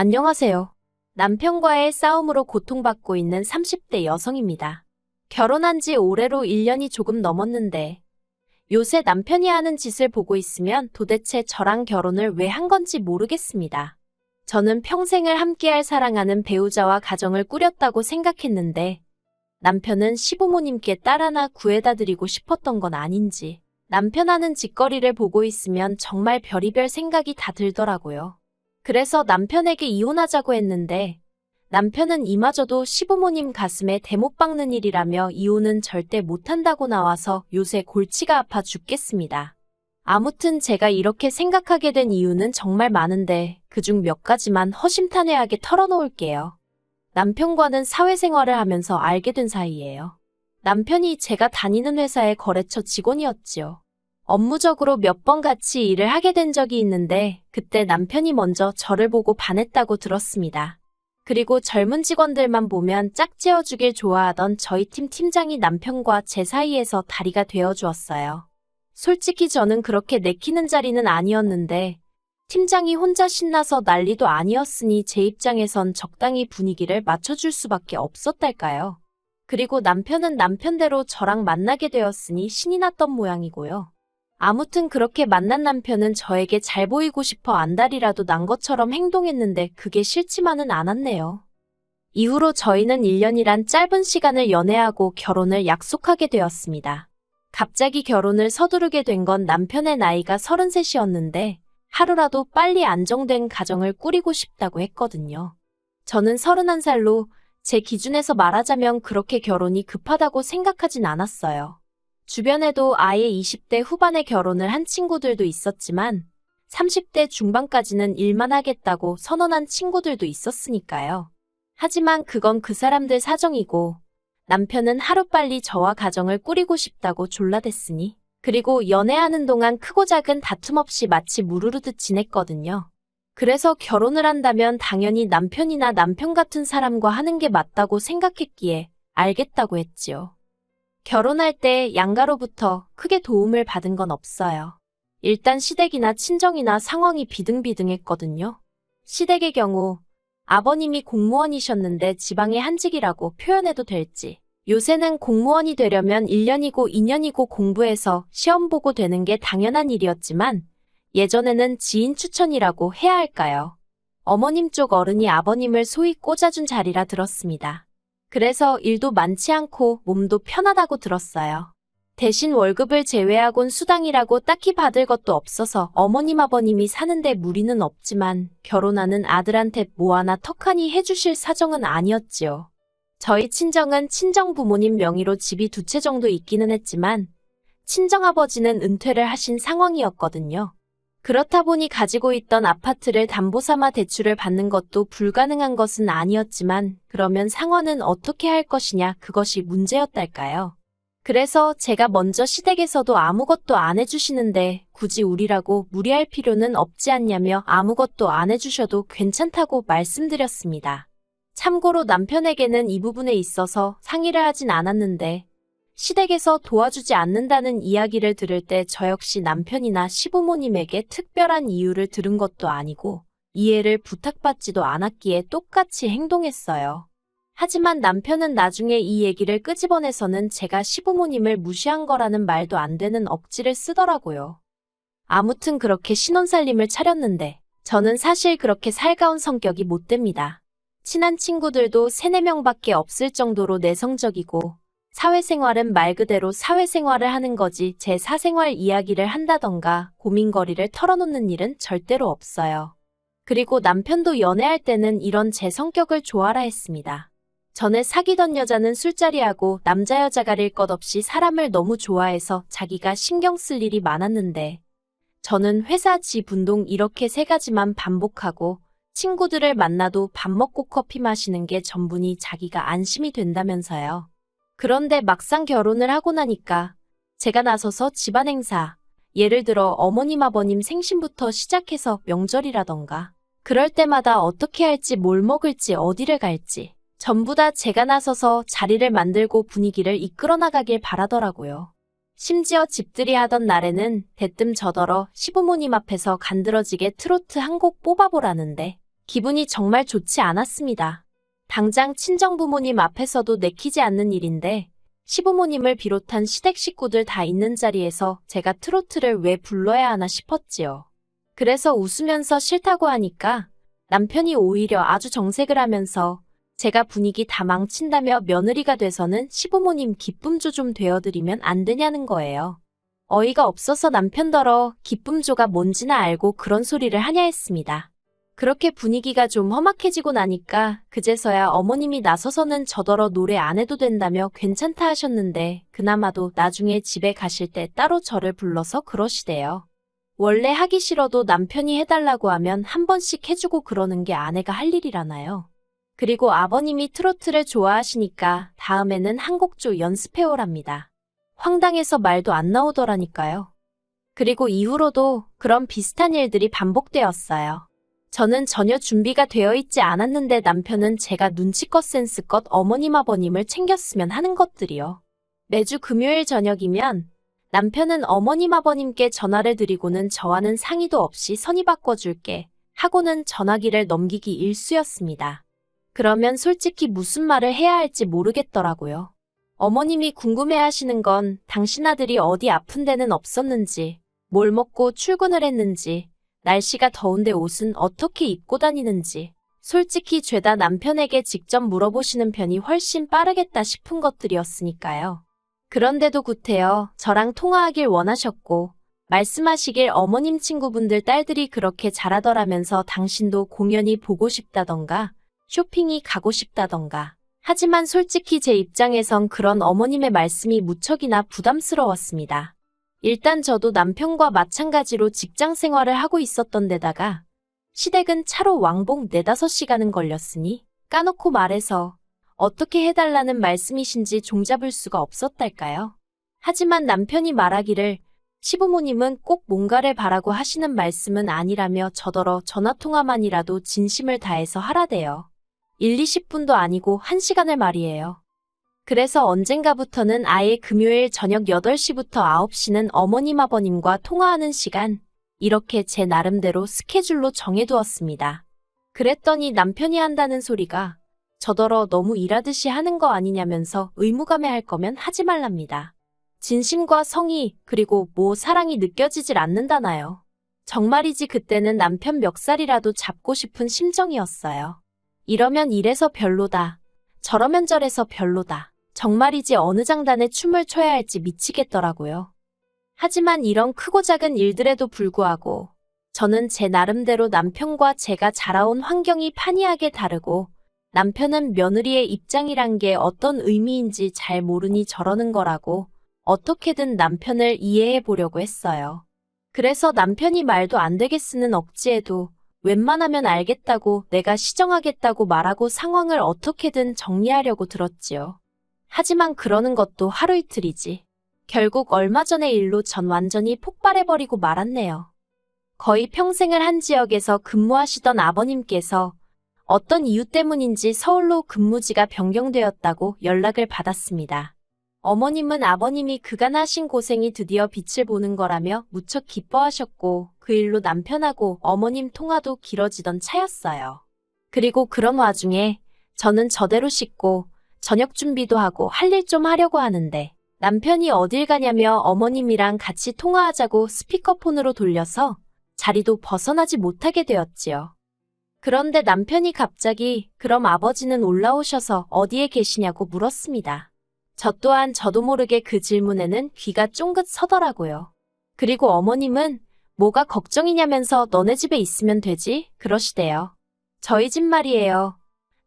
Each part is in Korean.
안녕하세요. 남편과의 싸움으로 고통받고 있는 30대 여성입니다. 결혼한 지 올해로 1년이 조금 넘었는데 요새 남편이 하는 짓을 보고 있으면 도대체 저랑 결혼을 왜 한 건지 모르겠습니다. 저는 평생을 함께할 사랑하는 배우자와 가정을 꾸렸다고 생각했는데 남편은 시부모님께 딸 하나 구해다 드리고 싶었던 건 아닌지 남편 하는 짓거리를 보고 있으면 정말 별의별 생각이 다 들더라고요. 그래서 남편에게 이혼하자고 했는데 남편은 이마저도 시부모님 가슴에 대못 박는 일이라며 이혼은 절대 못한다고 나와서 요새 골치가 아파 죽겠습니다. 아무튼 제가 이렇게 생각하게 된 이유는 정말 많은데 그중 몇 가지만 허심탄회하게 털어놓을게요. 남편과는 사회생활을 하면서 알게 된 사이예요. 남편이 제가 다니는 회사의 거래처 직원이었지요. 업무적으로 몇 번 같이 일을 하게 된 적이 있는데 그때 남편이 먼저 저를 보고 반했다고 들었습니다. 그리고 젊은 직원들만 보면 짝지어주길 좋아하던 저희 팀 팀장이 남편과 제 사이에서 다리가 되어주었어요. 솔직히 저는 그렇게 내키는 자리는 아니었는데 팀장이 혼자 신나서 난리도 아니었으니 제 입장에선 적당히 분위기를 맞춰줄 수밖에 없었달까요. 그리고 남편은 남편대로 저랑 만나게 되었으니 신이 났던 모양이고요. 아무튼 그렇게 만난 남편은 저에게 잘 보이고 싶어 안달이라도 난 것처럼 행동했는데 그게 싫지만은 않았네요. 이후로 저희는 1년이란 짧은 시간을 연애하고 결혼을 약속하게 되었습니다. 갑자기 결혼을 서두르게 된 건 남편의 나이가 33이었는데 하루라도 빨리 안정된 가정을 꾸리고 싶다고 했거든요. 저는 31살로 제 기준에서 말하자면 그렇게 결혼이 급하다고 생각하진 않았어요. 주변에도 아예 20대 후반에 결혼을 한 친구들도 있었지만 30대 중반까지는 일만 하겠다고 선언한 친구들도 있었으니까요. 하지만 그건 그 사람들 사정이고 남편은 하루빨리 저와 가정을 꾸리고 싶다고 졸라댔으니 그리고 연애하는 동안 크고 작은 다툼 없이 마치 무르르듯 지냈거든요. 그래서 결혼을 한다면 당연히 남편이나 남편 같은 사람과 하는 게 맞다고 생각했기에 알겠다고 했지요. 결혼할 때 양가로부터 크게 도움을 받은 건 없어요. 일단 시댁이나 친정이나 상황이 비등비등했거든요. 시댁의 경우 아버님이 공무원이셨는데 지방의 한직이라고 표현해도 될지. 요새는 공무원이 되려면 1년이고 2년이고 공부해서 시험 보고 되는 게 당연한 일이었지만 예전에는 지인 추천이라고 해야 할까요? 어머님 쪽 어른이 아버님을 소위 꽂아준 자리라 들었습니다. 그래서 일도 많지 않고 몸도 편하다고 들었어요. 대신 월급을 제외하곤 수당이라고 딱히 받을 것도 없어서 어머님 아버님이 사는데 무리는 없지만 결혼하는 아들한테 뭐 하나 턱하니 해주실 사정은 아니었지요. 저희 친정은 친정 부모님 명의로 집이 2채 정도 있기는 했지만 친정아버지는 은퇴를 하신 상황이었거든요. 그렇다 보니 가지고 있던 아파트를 담보 삼아 대출을 받는 것도 불가능한 것은 아니었지만 그러면 상환은 어떻게 할 것이냐 그것이 문제였달까요. 그래서 제가 먼저 시댁에서도 아무것도 안 해주시는데 굳이 우리라고 무리할 필요는 없지 않냐며 아무것도 안 해주셔도 괜찮다고 말씀드렸습니다. 참고로 남편에게는 이 부분에 있어서 상의를 하진 않았는데 시댁에서 도와주지 않는다는 이야기를 들을 때 저 역시 남편이나 시부모님에게 특별한 이유를 들은 것도 아니고 이해를 부탁받지도 않았기에 똑같이 행동했어요. 하지만 남편은 나중에 이 얘기를 끄집어내서는 제가 시부모님을 무시한 거라는 말도 안 되는 억지를 쓰더라고요. 아무튼 그렇게 신혼살림을 차렸는데 저는 사실 그렇게 살가운 성격이 못 됩니다. 친한 친구들도 3, 4명밖에 없을 정도로 내성적이고 사회생활은 말 그대로 사회생활을 하는 거지 제 사생활 이야기를 한다던가 고민거리를 털어놓는 일은 절대로 없어요. 그리고 남편도 연애할 때는 이런 제 성격을 좋아라 했습니다. 전에 사귀던 여자는 술자리하고 남자 여자 가릴 것 없이 사람을 너무 좋아해서 자기가 신경 쓸 일이 많았는데 저는 회사 집 운동 이렇게 3가지만 반복하고 친구들을 만나도 밥 먹고 커피 마시는 게 전부니 자기가 안심이 된다면서요. 그런데 막상 결혼을 하고 나니까 제가 나서서 집안 행사, 예를 들어 어머님 아버님 생신부터 시작해서 명절이라던가 그럴 때마다 어떻게 할지 뭘 먹을지 어디를 갈지 전부 다 제가 나서서 자리를 만들고 분위기를 이끌어 나가길 바라더라고요. 심지어 집들이 하던 날에는 대뜸 저더러 시부모님 앞에서 간드러지게 트로트 한 곡 뽑아보라는데 기분이 정말 좋지 않았습니다. 당장 친정부모님 앞에서도 내키지 않는 일인데 시부모님을 비롯한 시댁 식구들 다 있는 자리에서 제가 트로트를 왜 불러야 하나 싶었지요. 그래서 웃으면서 싫다고 하니까 남편이 오히려 아주 정색을 하면서 제가 분위기 다 망친다며 며느리가 돼서는 시부모님 기쁨조 좀 되어드리면 안 되냐는 거예요. 어이가 없어서 남편더러 기쁨조가 뭔지나 알고 그런 소리를 하냐 했습니다. 그렇게 분위기가 좀 험악해지고 나니까 그제서야 어머님이 나서서는 저더러 노래 안 해도 된다며 괜찮다 하셨는데 그나마도 나중에 집에 가실 때 따로 저를 불러서 그러시대요. 원래 하기 싫어도 남편이 해달라고 하면 한 번씩 해주고 그러는 게 아내가 할 일이라나요. 그리고 아버님이 트로트를 좋아하시니까 다음에는 한 곡조 연습해오랍니다. 황당해서 말도 안 나오더라니까요. 그리고 이후로도 그런 비슷한 일들이 반복되었어요. 저는 전혀 준비가 되어 있지 않았는데 남편은 제가 눈치껏 센스껏 어머님 아버님을 챙겼으면 하는 것들이요. 매주 금요일 저녁이면 남편은 어머님 아버님께 전화를 드리고는 저와는 상의도 없이 선의 바꿔줄게 하고는 전화기를 넘기기 일쑤였습니다. 그러면 솔직히 무슨 말을 해야 할지 모르겠더라고요. 어머님이 궁금해하시는 건 당신 아들이 어디 아픈 데는 없었는지, 뭘 먹고 출근을 했는지, 날씨가 더운데 옷은 어떻게 입고 다니는지, 솔직히 죄다 남편에게 직접 물어보시는 편이 훨씬 빠르겠다 싶은 것들이었으니까요. 그런데도 구태여 저랑 통화하길 원하셨고, 말씀하시길 어머님 친구분들 딸들이 그렇게 잘하더라면서 당신도 공연이 보고 싶다던가, 쇼핑이 가고 싶다던가. 하지만 솔직히 제 입장에선 그런 어머님의 말씀이 무척이나 부담스러웠습니다. 일단 저도 남편과 마찬가지로 직장 생활을 하고 있었던 데다가 시댁은 차로 왕복 4~5시간은 걸렸으니 까놓고 말해서 어떻게 해달라는 말씀이신지 종잡을 수가 없었달까요? 하지만 남편이 말하기를 시부모님은 꼭 뭔가를 바라고 하시는 말씀은 아니라며 저더러 전화통화만이라도 진심을 다해서 하라대요. 1~20분도 아니고 1시간을 말이에요. 그래서 언젠가부터는 아예 금요일 저녁 8시부터 9시는 어머님 아버님과 통화하는 시간, 이렇게 제 나름대로 스케줄로 정해두었습니다. 그랬더니 남편이 한다는 소리가 저더러 너무 일하듯이 하는 거 아니냐면서 의무감에 거면 하지 말랍니다. 진심과 성의 그리고 사랑이 느껴지질 않는다나요. 정말이지 그때는 남편 멱살이라도 잡고 싶은 심정이었어요. 이러면 이래서 별로다. 저러면 저래서 별로다. 정말이지 어느 장단에 춤을 춰야 할지 미치겠더라고요. 하지만 이런 크고 작은 일들에도 불구하고 저는 제 나름대로 남편과 제가 자라온 환경이 판이하게 다르고 남편은 며느리의 입장이란 게 어떤 의미인지 잘 모르니 저러는 거라고 어떻게든 남편을 이해해 보려고 했어요. 그래서 남편이 말도 안 되겠으는 억지에도 웬만하면 알겠다고 내가 시정하겠다고 말하고 상황을 어떻게든 정리하려고 들었지요. 하지만 그러는 것도 하루 이틀이지. 결국 얼마 전의 일로 전 완전히 폭발해버리고 말았네요. 거의 평생을 한 지역에서 근무하시던 아버님께서 어떤 이유 때문인지 서울로 근무지가 변경되었다고 연락을 받았습니다. 어머님은 아버님이 그간 하신 고생이 드디어 빛을 보는 거라며 무척 기뻐하셨고 그 일로 남편하고 어머님 통화도 길어지던 차였어요. 그리고 그런 와중에 저는 저대로 씻고 저녁 준비도 하고 할 일 좀 하려고 하는데 남편이 어딜 가냐며 어머님이랑 같이 통화하자고 스피커폰으로 돌려서 자리도 벗어나지 못하게 되었지요. 그런데 남편이 갑자기 그럼 아버지는 올라오셔서 어디에 계시냐고 물었습니다. 저 또한 저도 모르게 그 질문에는 귀가 쫑긋 서더라고요. 그리고 어머님은 뭐가 걱정이냐면서 너네 집에 있으면 되지? 그러시대요. 저희 집 말이에요.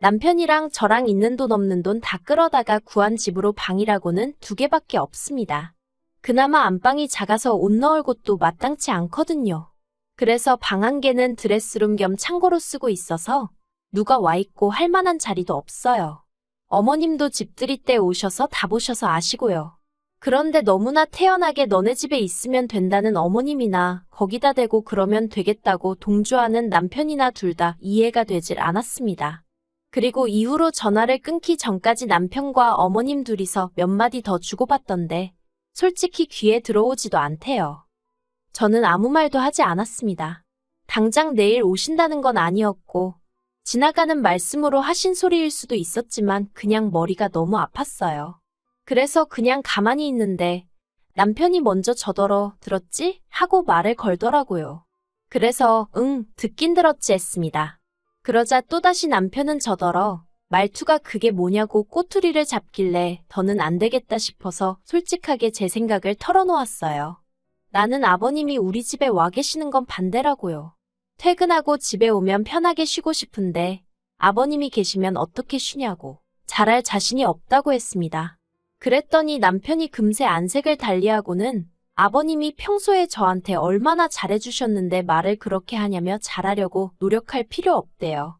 남편이랑 저랑 있는 돈 없는 돈 다 끌어다가 구한 집으로 방이라고는 2개밖에 없습니다. 그나마 안방이 작아서 옷 넣을 곳도 마땅치 않거든요. 그래서 방 1개는 드레스룸 겸 창고로 쓰고 있어서 누가 와 있고 할 만한 자리도 없어요. 어머님도 집들이 때 오셔서 다 보셔서 아시고요. 그런데 너무나 태연하게 너네 집에 있으면 된다는 어머님이나 거기다 대고 그러면 되겠다고 동조하는 남편이나 둘 다 이해가 되질 않았습니다. 그리고 이후로 전화를 끊기 전까지 남편과 어머님 둘이서 몇 마디 더 주고받던데 솔직히 귀에 들어오지도 않대요. 저는 아무 말도 하지 않았습니다. 당장 내일 오신다는 건 아니었고 지나가는 말씀으로 하신 소리일 수도 있었지만 그냥 머리가 너무 아팠어요. 그래서 그냥 가만히 있는데 남편이 먼저 저더러 들었지? 하고 말을 걸더라고요. 그래서 응, 듣긴 들었지 했습니다. 그러자 또다시 남편은 저더러 말투가 그게 뭐냐고 꼬투리를 잡길래 더는 안 되겠다 싶어서 솔직하게 제 생각을 털어놓았어요. 나는 아버님이 우리 집에 와 계시는 건 반대라고요. 퇴근하고 집에 오면 편하게 쉬고 싶은데 아버님이 계시면 어떻게 쉬냐고 잘할 자신이 없다고 했습니다. 그랬더니 남편이 금세 안색을 달리하고는 아버님이 평소에 저한테 얼마나 잘해주셨는데 말을 그렇게 하냐며 잘하려고 노력할 필요 없대요.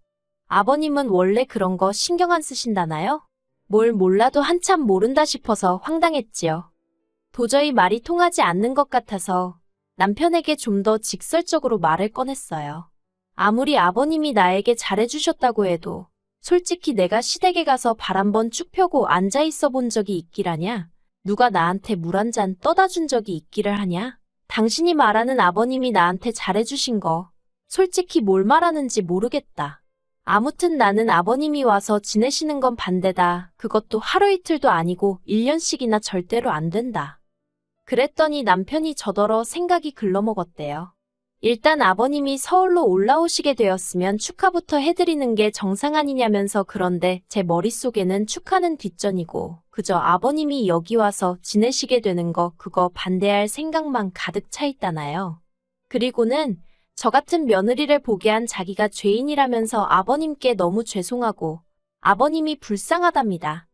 아버님은 원래 그런 거 신경 안 쓰신다나요? 뭘 몰라도 한참 모른다 싶어서 황당했지요. 도저히 말이 통하지 않는 것 같아서 남편에게 좀 더 직설적으로 말을 꺼냈어요. 아무리 아버님이 나에게 잘해주셨다고 해도 솔직히 내가 시댁에 가서 발 한번 쭉 펴고 앉아있어 본 적이 있기라냐? 누가 나한테 물 한 잔 떠다 준 적이 있기를 하냐? 당신이 말하는 아버님이 나한테 잘해주신 거 솔직히 뭘 말하는지 모르겠다. 아무튼 나는 아버님이 와서 지내시는 건 반대다. 그것도 하루 이틀도 아니고 1년씩이나 절대로 안 된다. 그랬더니 남편이 저더러 생각이 글러먹었대요. 일단 아버님이 서울로 올라오시게 되었으면 축하부터 해드리는 게 정상 아니냐면서 그런데 제 머릿속에는 축하는 뒷전이고 그저 아버님이 여기 와서 지내시게 되는 거 그거 반대할 생각만 가득 차 있다나요. 그리고는 저 같은 며느리를 보게 한 자기가 죄인이라면서 아버님께 너무 죄송하고 아버님이 불쌍하답니다.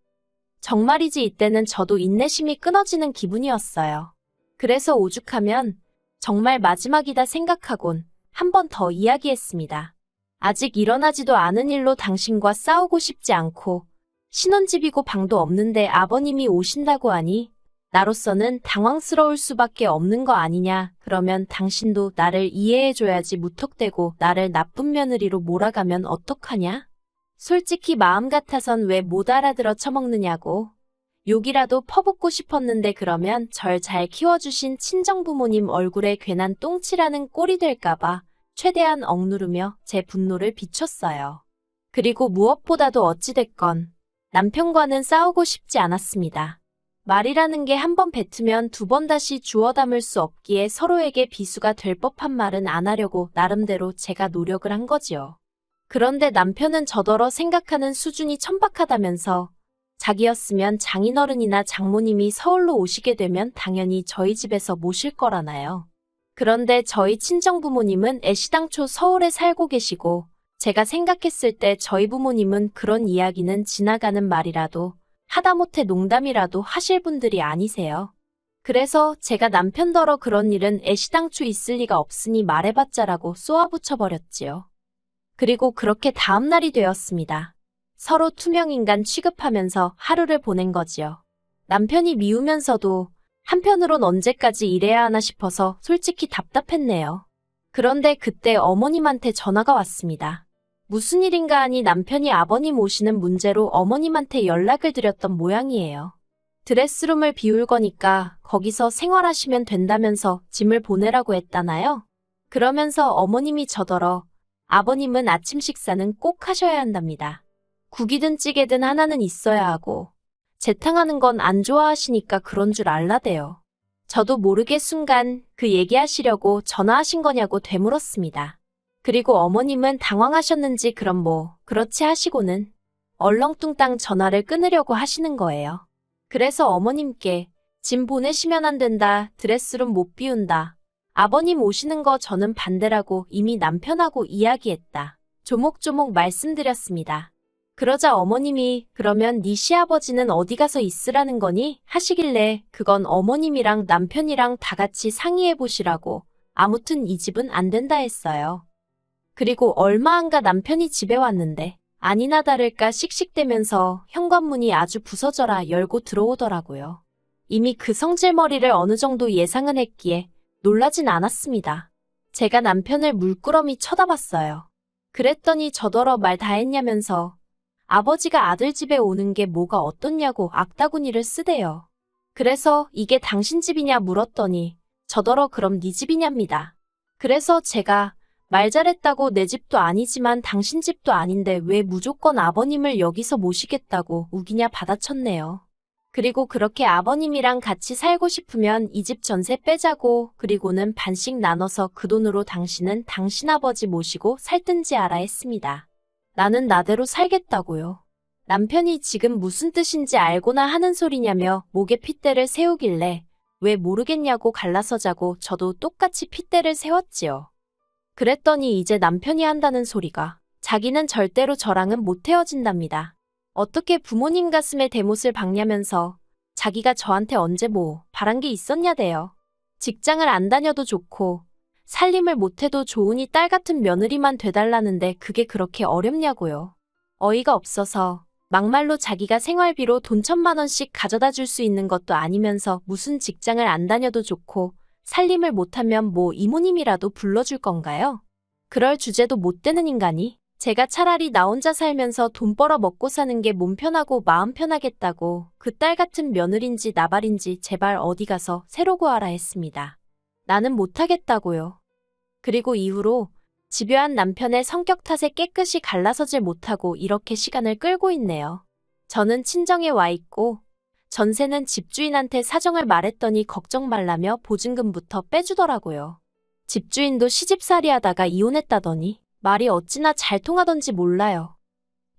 정말이지 이때는 저도 인내심이 끊어지는 기분이었어요. 그래서 오죽하면 정말 마지막이다 생각하곤 한 번 더 이야기했습니다. 아직 일어나지도 않은 일로 당신과 싸우고 싶지 않고 신혼집이고 방도 없는데 아버님이 오신다고 하니 나로서는 당황스러울 수밖에 없는 거 아니냐. 그러면 당신도 나를 이해해줘야지 무턱대고 나를 나쁜 며느리로 몰아가면 어떡하냐? 솔직히 마음 같아선 왜 못 알아들어 처먹느냐고. 욕이라도 퍼붓고 싶었는데 그러면 절 잘 키워주신 친정부모님 얼굴에 괜한 똥칠하는 꼴이 될까봐 최대한 억누르며 제 분노를 비췄어요. 그리고 무엇보다도 어찌됐건 남편과는 싸우고 싶지 않았습니다. 말이라는 게 한 번 뱉으면 두 번 다시 주워 담을 수 없기에 서로에게 비수가 될 법한 말은 안 하려고 나름대로 제가 노력을 한 거지요. 그런데 남편은 저더러 생각하는 수준이 천박하다면서 자기였으면 장인어른이나 장모님이 서울로 오시게 되면 당연히 저희 집에서 모실 거라나요. 그런데 저희 친정부모님은 애시당초 서울에 살고 계시고 제가 생각했을 때 저희 부모님은 그런 이야기는 지나가는 말이라도 하다못해 농담이라도 하실 분들이 아니세요. 그래서 제가 남편더러 그런 일은 애시당초 있을 리가 없으니 말해봤자라고 쏘아붙여버렸지요. 그리고 그렇게 다음날이 되었습니다. 서로 투명인간 취급하면서 하루를 보낸 거지요. 남편이 미우면서도 한편으론 언제까지 이래야 하나 싶어서 솔직히 답답했네요. 그런데 그때 어머님한테 전화가 왔습니다. 무슨 일인가 하니 남편이 아버님 오시는 문제로 어머님한테 연락을 드렸던 모양이에요. 드레스룸을 비울 거니까 거기서 생활하시면 된다면서 짐을 보내라고 했다나요? 그러면서 어머님이 저더러 아버님은 아침 식사는 꼭 하셔야 한답니다. 국이든 찌개든 하나는 있어야 하고 재탕하는 건 안 좋아하시니까 그런 줄 알라대요. 저도 모르게 순간 그 얘기하시려고 전화하신 거냐고 되물었습니다. 그리고 어머님은 당황하셨는지 그럼 뭐 그렇지 하시고는 얼렁뚱땅 전화를 끊으려고 하시는 거예요. 그래서 어머님께 짐 보내시면 안 된다. 드레스룸 못 비운다. 아버님 오시는 거 저는 반대라고 이미 남편하고 이야기했다. 조목조목 말씀드렸습니다. 그러자 어머님이 그러면 네 시아버지는 어디 가서 있으라는 거니? 하시길래 그건 어머님이랑 남편이랑 다 같이 상의해 보시라고 아무튼 이 집은 안 된다 했어요. 그리고 얼마 안 가 남편이 집에 왔는데 아니나 다를까 씩씩대면서 현관문이 아주 부서져라 열고 들어오더라고요. 이미 그 성질머리를 어느 정도 예상은 했기에 놀라진 않았습니다. 제가 남편을 물끄러미 쳐다봤어요. 그랬더니 저더러 말 다 했냐면서 아버지가 아들 집에 오는 게 뭐가 어떻냐고 악다구니를 쓰대요. 그래서 이게 당신 집이냐 물었더니 저더러 그럼 네 집이냐입니다. 그래서 제가 말 잘했다고 내 집도 아니지만 당신 집도 아닌데 왜 무조건 아버님을 여기서 모시겠다고 우기냐 받아쳤네요. 그리고 그렇게 아버님이랑 같이 살고 싶으면 이 집 전세 빼자고 그리고는 반씩 나눠서 그 돈으로 당신은 당신 아버지 모시고 살든지 알아 했습니다. 나는 나대로 살겠다고요. 남편이 지금 무슨 뜻인지 알고나 하는 소리냐며 목에 핏대를 세우길래 왜 모르겠냐고 갈라서자고 저도 똑같이 핏대를 세웠지요. 그랬더니 이제 남편이 한다는 소리가 자기는 절대로 저랑은 못 헤어진답니다. 어떻게 부모님 가슴에 대못을 박냐면서 자기가 저한테 언제 뭐 바란 게 있었냐대요. 직장을 안 다녀도 좋고 살림을 못해도 좋으니 딸 같은 며느리만 돼달라는데 그게 그렇게 어렵냐고요. 어이가 없어서 막말로 자기가 생활비로 돈 1,000만 원씩 가져다 줄 수 있는 것도 아니면서 무슨 직장을 안 다녀도 좋고 살림을 못하면 뭐 이모님이라도 불러줄 건가요? 그럴 주제도 못 되는 인간이 제가 차라리 나 혼자 살면서 돈 벌어 먹고 사는 게 몸 편하고 마음 편하겠다고 그 딸 같은 며느린지 나발인지 제발 어디 가서 새로 구하라 했습니다. 나는 못하겠다고요. 그리고 이후로 집요한 남편의 성격 탓에 깨끗이 갈라서질 못하고 이렇게 시간을 끌고 있네요. 저는 친정에 와 있고 전세는 집주인한테 사정을 말했더니 걱정 말라며 보증금부터 빼주더라고요. 집주인도 시집살이 하다가 이혼했다더니 말이 어찌나 잘 통하던지 몰라요.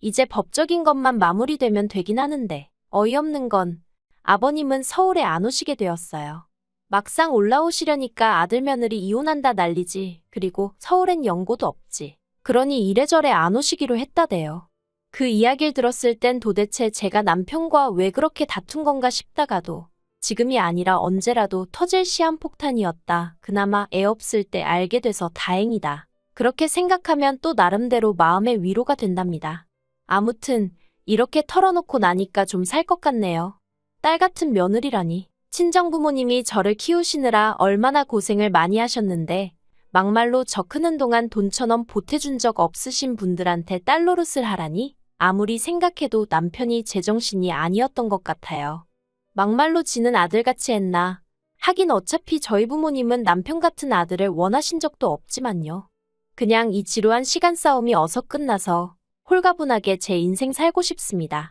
이제 법적인 것만 마무리되면 되긴 하는데 어이없는 건 아버님은 서울에 안 오시게 되었어요. 막상 올라오시려니까 아들 며느리 이혼한다 난리지. 그리고 서울엔 연고도 없지. 그러니 이래저래 안 오시기로 했다대요. 그 이야기를 들었을 땐 도대체 제가 남편과 왜 그렇게 다툰 건가 싶다가도 지금이 아니라 언제라도 터질 시한폭탄이었다. 그나마 애 없을 때 알게 돼서 다행이다. 그렇게 생각하면 또 나름대로 마음의 위로가 된답니다. 아무튼 이렇게 털어놓고 나니까 좀 살 것 같네요. 딸 같은 며느리라니. 친정부모님이 저를 키우시느라 얼마나 고생을 많이 하셨는데 막말로 저 크는 동안 돈 1,000원 보태준 적 없으신 분들한테 딸 노릇을 하라니 아무리 생각해도 남편이 제정신이 아니었던 것 같아요. 막말로 지는 아들같이 했나. 하긴 어차피 저희 부모님은 남편 같은 아들을 원하신 적도 없지만요. 그냥 이 지루한 시간 싸움이 어서 끝나서 홀가분하게 제 인생 살고 싶습니다.